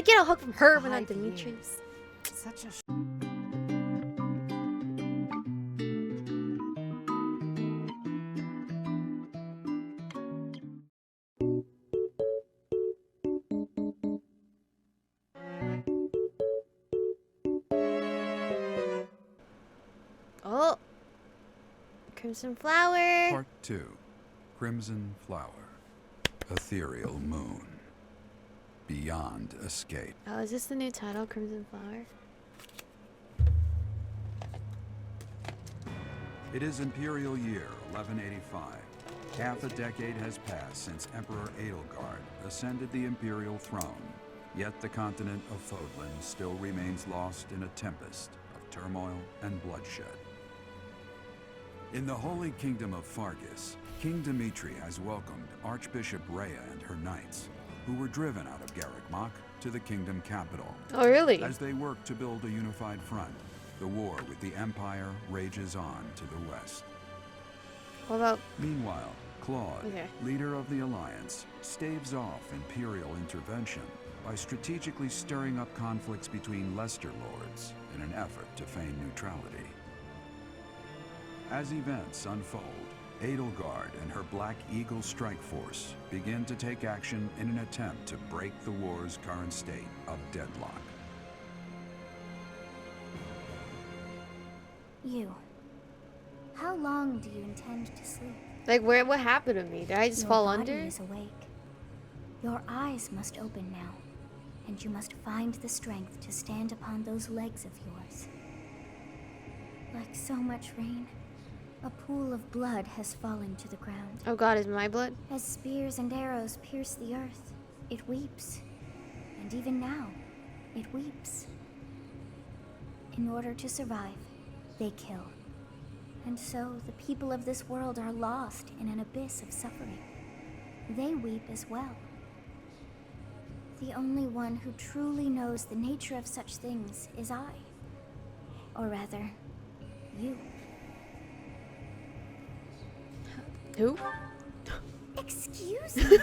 get a hug from her, but not 5 Dimitri. years. Such a Oh, Crimson Flower. Part 2. Crimson Flower. Ethereal Moon. Beyond Escape. Oh, is this the new title, Crimson Flower? It is Imperial Year 1185. Half a decade has passed since Emperor Edelgard ascended the Imperial throne, yet the continent of Fodlan still remains lost in a tempest of turmoil and bloodshed. In the Holy Kingdom of Fargus, King Dimitri has welcomed Archbishop Rhea and her knights, who were driven out of Garreg to the kingdom capital. Oh, really? As they work to build a unified front, the war with the Empire rages on to the west. What about... Meanwhile, Claude, Okay. leader of the Alliance, staves off Imperial intervention by strategically stirring up conflicts between Leicester lords in an effort to feign neutrality. As events unfold, Edelgard and her Black Eagle strike force begin to take action in an attempt to break the war's current state of deadlock. You. How long do you intend to sleep? Like, what happened to me? Did I just Your fall body under? is awake. Your eyes must open now, and you must find the strength to stand upon those legs of yours. Like so much rain, a pool of blood has fallen to the ground. Oh god, is my blood? As spears and arrows pierce the earth, it weeps. And even now, it weeps. In order to survive, they kill. And so the people of this world are lost in an abyss of suffering. They weep as well. The only one who truly knows the nature of such things is I. Or rather, you. Who? Excuse me?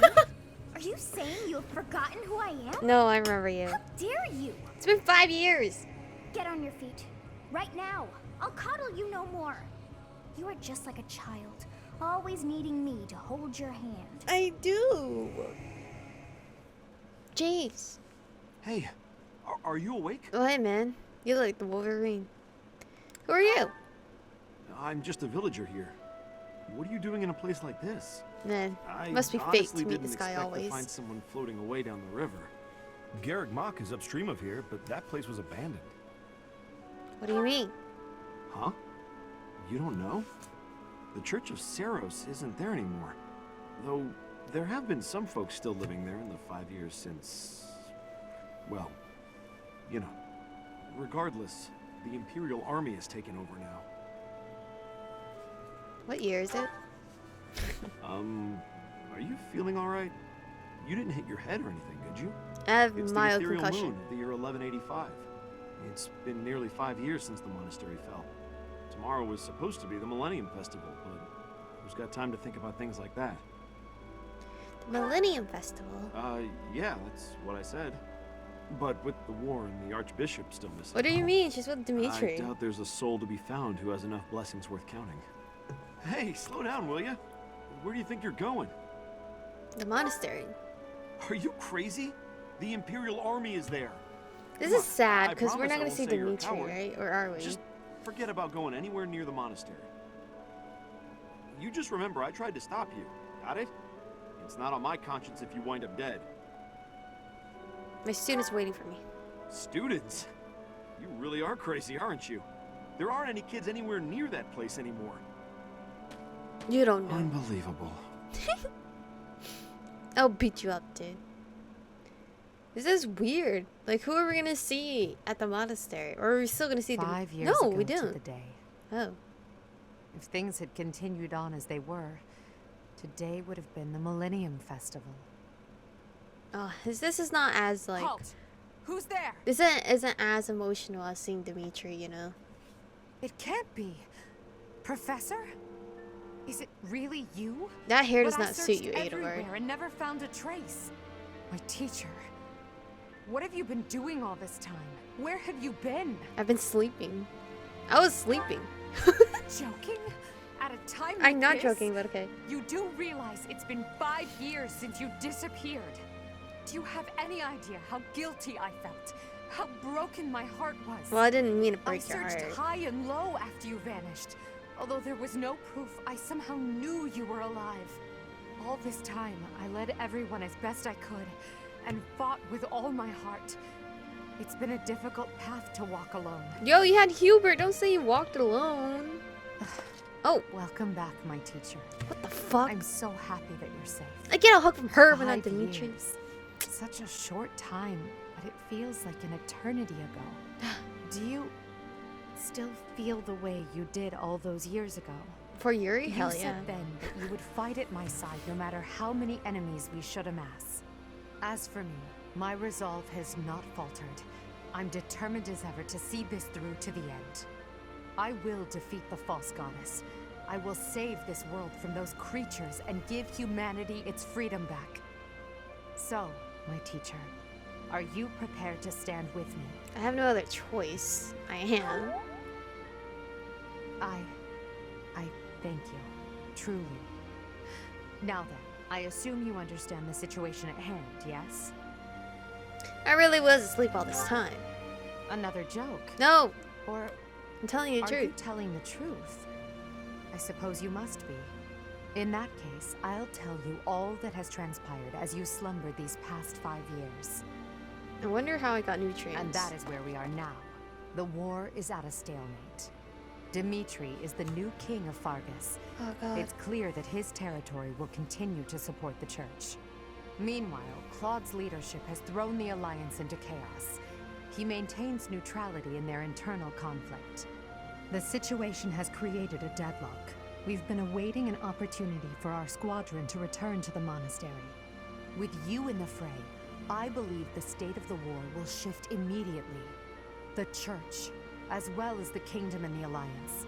Are you saying you have forgotten who I am? No, I remember you. How dare you? It's been 5 years. Get on your feet. Right now. I'll coddle you no more. You are just like a child, always needing me to hold your hand. I do. Jeez. Hey, are you awake? Oh, hey, man. You look like the Wolverine. Who are you? I'm just a villager here. What are you doing in a place like this? Man, I must be fake honestly to meet didn't this guy expect always. to find someone floating away down the river. Garreg is upstream of here, but that place was abandoned. What do you mean? Huh? You don't know? The Church of Saros isn't there anymore. Though, there have been some folks still living there in the 5 years since... well, you know. Regardless, the Imperial Army has taken over now. What year is it? Are you feeling alright? You didn't hit your head or anything, did you? I have It's the mild ethereal concussion. moon of the year 1185. It's been nearly 5 years since the monastery fell. Tomorrow was supposed to be the Millennium Festival, but who's got time to think about things like that? The Millennium Festival. Yeah, that's what I said. But with the war and the Archbishop still missing... What do you mean? She's with I Dimitri. doubt there's a soul to be found who has enough blessings worth counting. Hey, slow down, will ya? Where do you think you're going? The monastery. Are you crazy? The Imperial Army is there. This Come is on, sad I because we're promise not I gonna won't see say you're a Dimitri, coward. right? Or are we? Just forget about going anywhere near the monastery. You just remember I tried to stop you. Got it? It's not on my conscience if you wind up dead. My student's waiting for me. Students? You really are crazy, aren't you? There aren't any kids anywhere near that place anymore. You don't know. Unbelievable. I'll beat you up, dude. This is weird. Like, who are we gonna see at the monastery? Or are we still gonna see 5 years No, ago we to don't. the day. Oh. If things had continued on as they were, today would have been the Millennium Festival. Oh, this is not as, like... Halt! Who's there? This isn't as emotional as seeing Dimitri, you know? It can't be. Professor? Is it really you? That hair does But I not suit searched you, everywhere Edelgard. and never found a trace. My teacher. What have you been doing all this time? Where have you been? I've been sleeping. I was sleeping. Joking? At a time like I'm not this? joking, but okay. You do realize it's been 5 years since you disappeared. Do you have any idea how guilty I felt? How broken my heart was? Well, I didn't mean to I break your searched heart. high and low after you vanished. Although there was no proof, I somehow knew you were alive. All this time, I led everyone as best I could, and fought with all my heart. It's been a difficult path to walk alone. Yo, you had Hubert. Don't say you walked alone. Oh, Welcome back, my teacher. what the fuck? I'm so happy that you're safe. I get a hug from her, but not 5 Dimitri. years. Such a short time, but it feels like an eternity ago. Do you still feel the way you did all those years ago? For Yuri? You Hell said yeah. then that you would fight at my side no matter how many enemies we should amass. As for me, my resolve has not faltered. I'm determined as ever to see this through to the end. I will defeat the false goddess. I will save this world from those creatures and give humanity its freedom back. So, my teacher, are you prepared to stand with me? I have no other choice. I am. I thank you. Truly. Now then, I assume you understand the situation at hand, yes? I really was asleep all this time. Another joke? No, Or I'm telling you the are you truth. telling the truth? I suppose you must be. In that case, I'll tell you all that has transpired as you slumbered these past 5 years. I wonder how I got nutrients. And that is where we are now. The war is at a stalemate. Dimitri is the new king of Fargus. Oh god. It's clear that his territory will continue to support the church. Meanwhile, Claude's leadership has thrown the Alliance into chaos. He maintains neutrality in their internal conflict. The situation has created a deadlock. We've been awaiting an opportunity for our squadron to return to the monastery. With you in the fray, I believe the state of the war will shift immediately. The church, as well as the kingdom and the Alliance.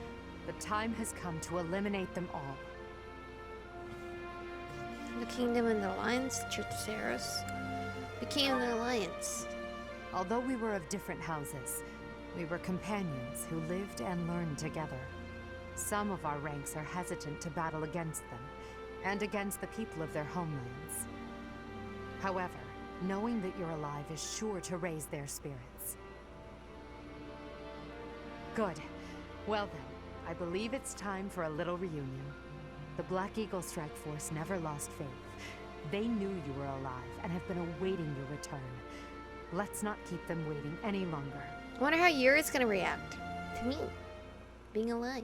The time has come to eliminate them all. The kingdom and the alliance, the Church of Saros, became the alliance. Although we were of different houses, we were companions who lived and learned together. Some of our ranks are hesitant to battle against them, and against the people of their homelands. However, knowing that you're alive is sure to raise their spirits. Good. Well then, I believe it's time for a little reunion. The Black Eagle Strike Force never lost faith. They knew you were alive and have been awaiting your return. Let's not keep them waiting any longer. I wonder how Yuri's gonna react to me being alive.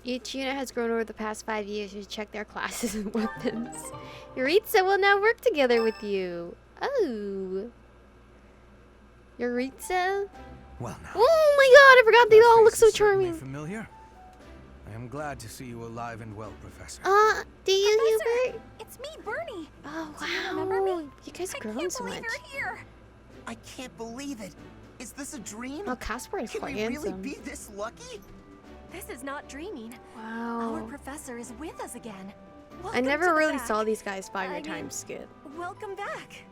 Each unit has grown over the past 5 years to check their classes and weapons. Yuritsa will now work together with you. Oh. Yuritsa? Well now. Oh my god, I forgot they that all face look so is certainly charming. Familiar. I am glad to see you alive and well, Professor. Do you, Professor, Hubert? it's me, Bernie. Oh, Do you wow. remember me? You guys I grown can't so believe much. you're here. I can't believe it. Is this a dream? Oh, Casper is Can quite we really handsome. be this lucky? This is not dreaming. Wow. Our professor is with us again. I Welcome never to the really back. saw these guys 5 I year mean, time skip. Welcome back.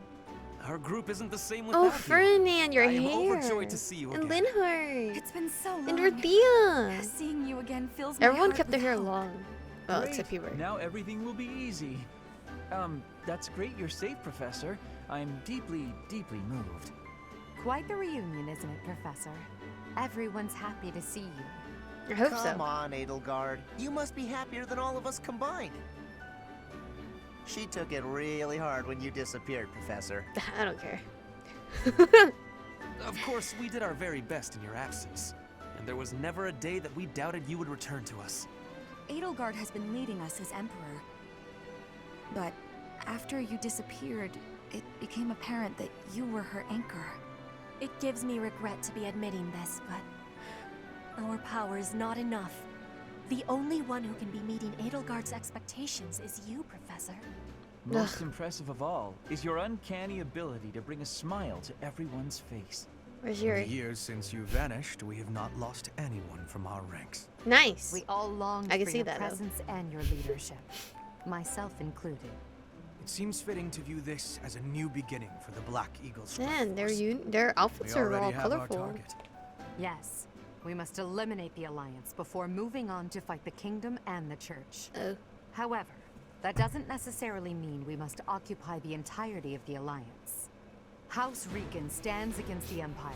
Our group isn't the same without Oh, you. Ferdinand, your I am hair. overjoyed to see you And again. Linhart. It's been so long. And Dorothea. Seeing you again fills my Everyone heart kept their with hair hope. long. Well, Great. except Hubert. Now everything will be easy. That's great you're safe, Professor. I'm deeply, deeply moved. Quite the reunion, isn't it, Professor? Everyone's happy to see you. I hope Come so. on, Edelgard. You must be happier than all of us combined. She took it really hard when you disappeared, Professor. I don't care. Of course, we did our very best in your absence. And there was never a day that we doubted you would return to us. Edelgard has been leading us as Emperor. But after you disappeared, it became apparent that you were her anchor. It gives me regret to be admitting this, but our power is not enough. The only one who can be meeting Edelgard's expectations is you, Professor. Most impressive of all is your uncanny ability to bring a smile to everyone's face. Where's In the Yuri? years since you vanished, we have not lost anyone from our ranks. Nice. We all longed I can for see your that, though. presence and your leadership, myself included. It seems fitting to view this as a new beginning for the Black Eagle Strike Man, Force. their outfits We are already all have our colorful. target. Yes, we must eliminate the Alliance before moving on to fight the Kingdom and the Church. Oh. However, that doesn't necessarily mean we must occupy the entirety of the Alliance. House Rican stands against the Empire.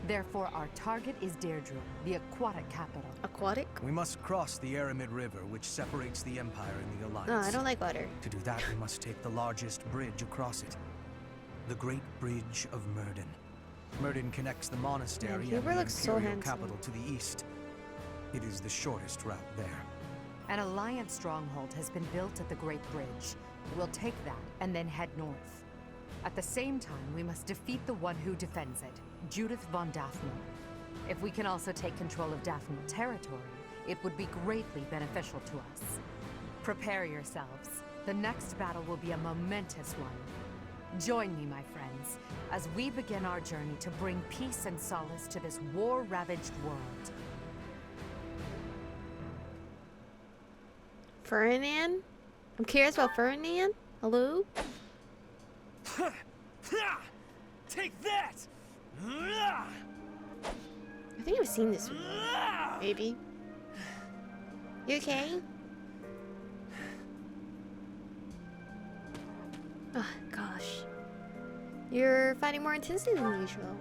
Therefore, our target is Deirdre, the aquatic capital. Aquatic? We must cross the Aromie River, which separates the Empire and the Alliance. No, I don't like water. To do that, we must take the largest bridge across it. The Great Bridge of Myrden. Myrden connects the monastery and Huber the looks so Imperial handsome. capital to the east. It is the shortest route there. An Alliance stronghold has been built at the Great Bridge. We'll take that and then head north. At the same time, we must defeat the one who defends it, Judith von Daphne. If we can also take control of Daphne territory, it would be greatly beneficial to us. Prepare yourselves. The next battle will be a momentous one. Join me, my friends, as we begin our journey to bring peace and solace to this war-ravaged world. Ferdinand? I'm curious about Ferdinand. Hello? Take that! I think I've seen this one. Maybe. You okay? Oh, gosh. You're fighting more intensely than usual.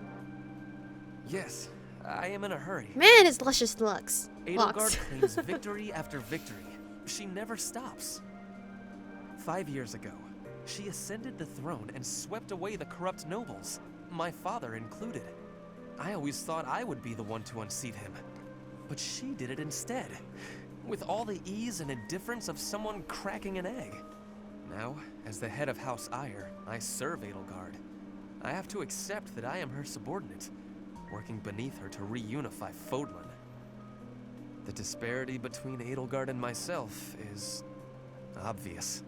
Yes, I am in a hurry. Man, it's luscious locks. Edelgard claims victory after victory. She never stops. 5 years ago, she ascended the throne and swept away the corrupt nobles, my father included. I always thought I would be the one to unseat him, but she did it instead, with all the ease and indifference of someone cracking an egg. Now, as the head of House Eyre, I serve Edelgard. I have to accept that I am her subordinate, working beneath her to reunify Fodlan. The disparity between Edelgard and myself is obvious.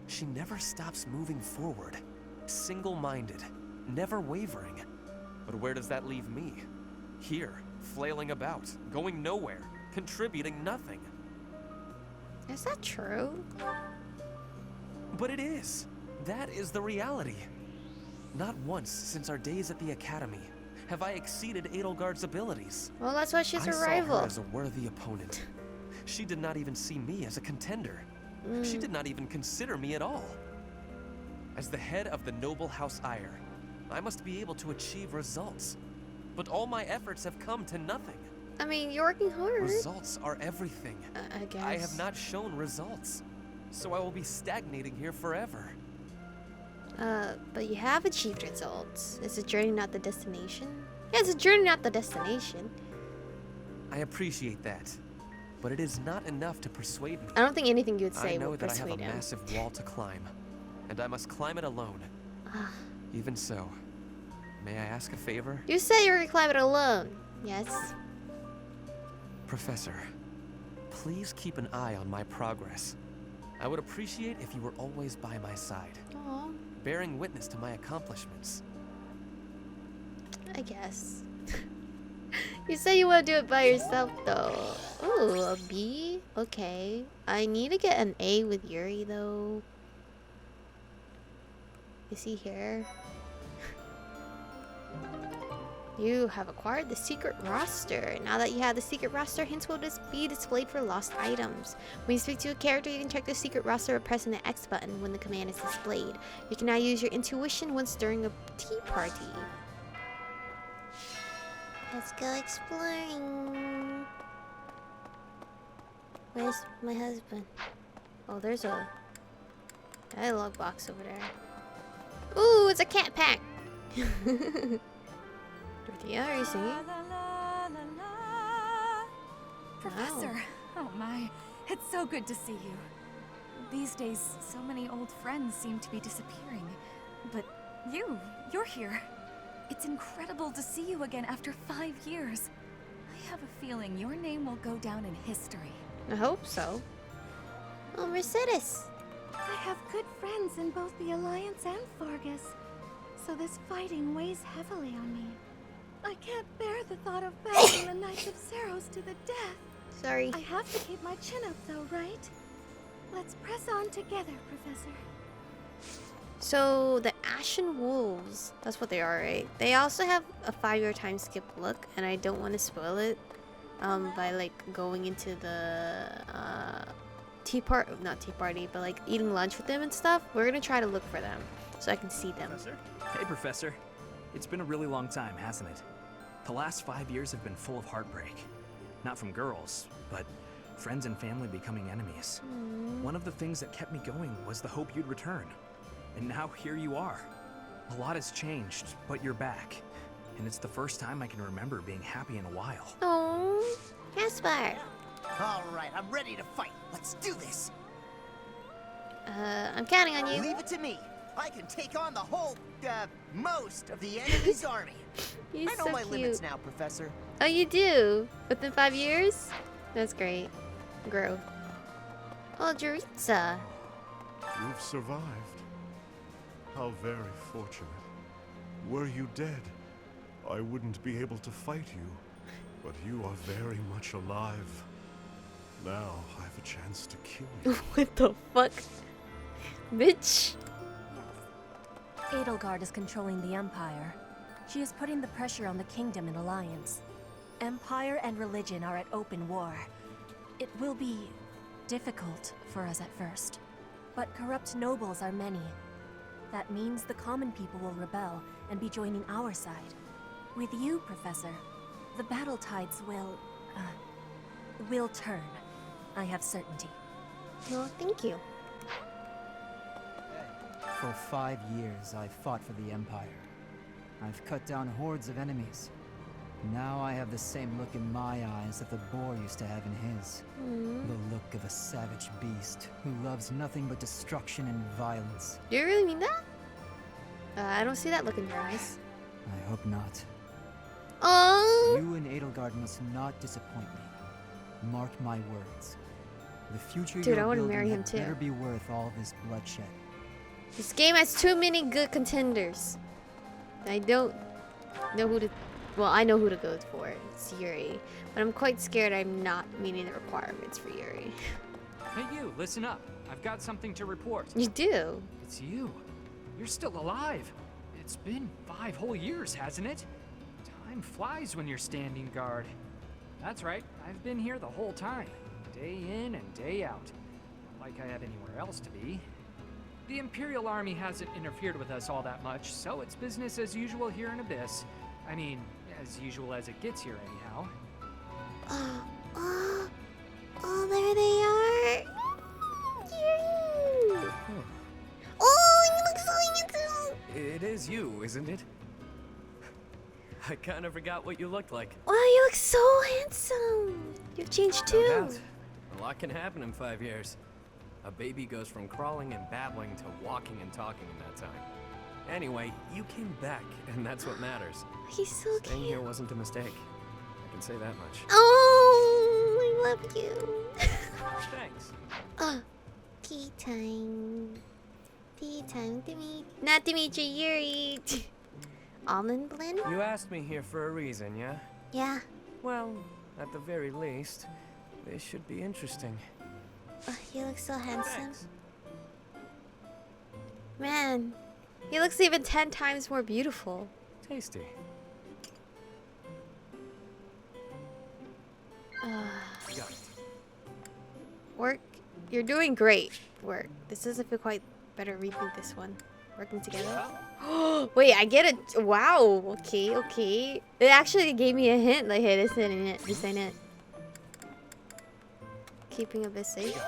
She never stops moving forward, single-minded, never wavering. But where does that leave me? Here, flailing about, going nowhere, contributing nothing. Is that true? But it is. That is the reality. Not once since our days at the Academy have I exceeded Edelgard's abilities. Well, that's why she's I a saw rival. her as a worthy opponent. She did not even see me as a contender. She did not even consider me at all. As the head of the noble House Eyre, I must be able to achieve results. But all my efforts have come to nothing. I mean, you're working hard. Results are everything. I guess. I have not shown results, so I will be stagnating here forever. But you have achieved results. It's a journey, not the destination. Yeah, it's a journey, not the destination. I appreciate that, but it is not enough to persuade me. I don't think anything you would say I know would that I have persuade a him. massive wall to climb, and I must climb it alone. Even so, may I ask a favor? You say you're gonna climb it alone. Yes. Professor, please keep an eye on my progress. I would appreciate if you were always by my side, Aw, bearing witness to my accomplishments. I guess. You say you want to do it by yourself, though. Ooh, a B? Okay. I need to get an A with Yuri, though. Is he here? You have acquired the secret roster. Now that you have the secret roster, hints will be displayed for lost items. When you speak to a character, you can check the secret roster by pressing the X button when the command is displayed. You can now use your intuition once during a tea party. Let's go exploring. Where's my husband? Oh, there's a dialogue box over there. Ooh, it's a cat pack. Dorothea, are you singing? Professor, oh my, it's so good to see you. These days, so many old friends seem to be disappearing. But you're here. It's incredible to see you again after 5 years. I have a feeling your name will go down in history. I hope so. Oh, Mercedes. I have good friends in both the Alliance and Fargus, so this fighting weighs heavily on me. I can't bear the thought of battling the Knights of Saros to the death. Sorry. I have to keep my chin up though, right? Let's press on together, Professor. So the Ashen Wolves, that's what they are, right? They also have a 5-year time skip look, and I don't want to spoil it by like going into the not tea party, but like eating lunch with them and stuff. We're gonna try to look for them so I can see them. Professor? Hey, Professor. It's been a really long time, hasn't it? The last 5 years have been full of heartbreak. Not from girls, but friends and family becoming enemies. One of the things that kept me going was the hope you'd return. And now here you are. A lot has changed, but you're back. And it's the first time I can remember being happy in a while. Oh, Caspar. All right, I'm ready to fight. Let's do this. I'm counting on you. Leave it to me. I can take on the whole, most of the enemy's army. You're I know so my cute. limits now, Professor. Oh, you do? Within 5 years? That's great. Grow. Oh, Jeritza. You've survived. How very fortunate. Were you dead, I wouldn't be able to fight you. But you are very much alive. Now I have a chance to kill you. What the fuck? Bitch. Edelgard is controlling the Empire. She is putting the pressure on the kingdom in alliance. Empire and religion are at open war. It will be difficult for us at first, but corrupt nobles are many. That means the common people will rebel and be joining our side. With you, Professor, the battle tides will turn. I have certainty. Well, thank you. For 5 years, I've fought for the Empire. I've cut down hordes of enemies. Now I have the same look in my eyes that the boar used to have in his. The look of a savage beast who loves nothing but destruction and violence. Do you really mean that? I don't see that look in your eyes. I hope not. Oh. You and Edelgard must not disappoint me. Mark my words. The future Dude, I you're wanna building marry him had too. better be worth all this bloodshed. This game has too many good contenders. I don't know who to... Well, I know who to go for. It's Yuri. But I'm quite scared I'm not meeting the requirements for Yuri. Hey you, listen up. I've got something to report. You do? It's you. You're still alive. It's been 5 whole years, hasn't it? Time flies when you're standing guard. That's right, I've been here the whole time. Day in and day out. Not like I have anywhere else to be. The Imperial Army hasn't interfered with us all that much, so it's business as usual here in Abyss. I mean, as usual as it gets here anyhow. Oh, there they are. Yuri. Oh, you look so handsome. It is you, isn't it? I kind of forgot what you looked like. Wow, you look so handsome. You've changed too. No doubt. A lot can happen in 5 years. A baby goes from crawling and babbling to walking and talking in that time. Anyway, you came back, and that's what matters. He's so Staying cute. here wasn't a mistake. I can say that much. Oh, I love you. Thanks. Tea time. Tea time to meet. Not to meet you, Yuri. Almond blend? You asked me here for a reason, yeah? Yeah. Well, at the very least, this should be interesting. Oh, you look so handsome. Thanks. Man, he looks even 10 times more beautiful. Tasty. Got it. Work. You're doing great. Work. This doesn't feel quite better reboot this one. Working together. Wait, I get it. Wow. Okay, okay. It actually gave me a hint. Like, hey, this ain't it. This ain't it. Keeping Abyss safe.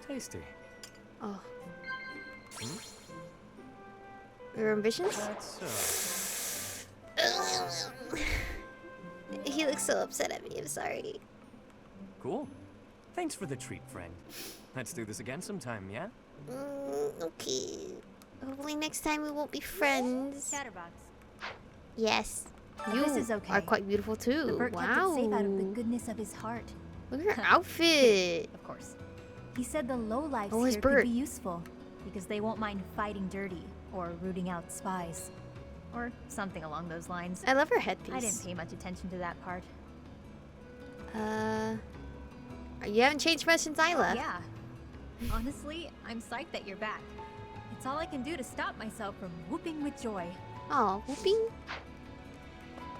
Tasty. Oh. Your ambitions? That's He looks so upset at me. I'm sorry. cool. Thanks for the treat, friend. Let's do this again sometime, yeah? Okay. Hopefully next time we won't be friends. Chatterbox. Yes. You This is okay. are quite beautiful The too. bird kept Wow. it safe out of the goodness of his heart. Look at her outfit. Of course. He said the lowlifes Oh, his here bird. could be useful because they won't mind fighting dirty or rooting out spies. Or something along those lines. I love her headpiece. I didn't pay much attention to that part. You haven't changed much since I left. Yeah. Honestly, I'm psyched that you're back. That's all I can do to stop myself from whooping with joy. Oh, whooping.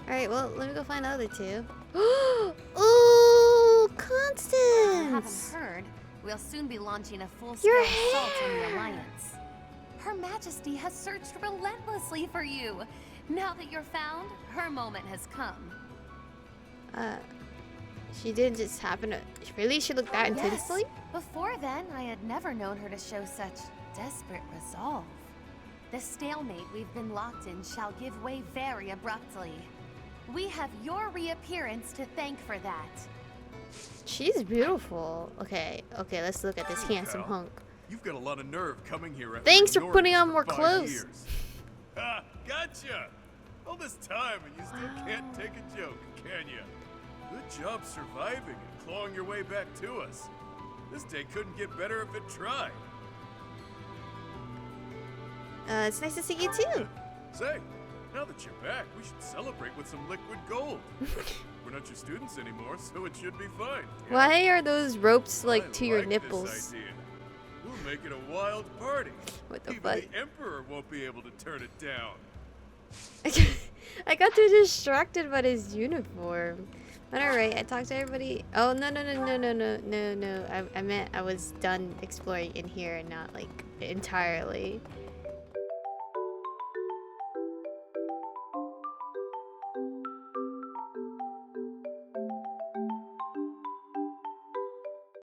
Alright, well, let me go find the other two. Ooh, You haven't Constance! heard? We'll soon be launching a full-scale Your assault on the hair! Alliance. Her Majesty has searched relentlessly for you. Now that you're found, her moment has come. She didn't just happen to... Really? She looked that intensely? Yes. Before then, I had never known her to show such desperate resolve. The stalemate we've been locked in shall give way very abruptly. We have your reappearance to thank for that. She's beautiful. Okay, let's look at this handsome hunk. You've got a lot of nerve coming here after Thanks for ignoring putting us on for more 5 clothes. years. Ah, gotcha! All this time and you still can't take a joke, can you? Good job surviving and clawing your way back to us. This day couldn't get better if it tried. It's nice to see you too. Say, now that you're back, we should celebrate with some liquid gold. We're not your students anymore, so it should be fine. Yeah? Why are those ropes like I to your like nipples? This idea. We'll make it a wild party. What the Even fuck? the Emperor won't be able to turn it down. I got too distracted by his uniform. But alright, I talked to everybody. Oh, no. I meant I was done exploring in here and not like entirely.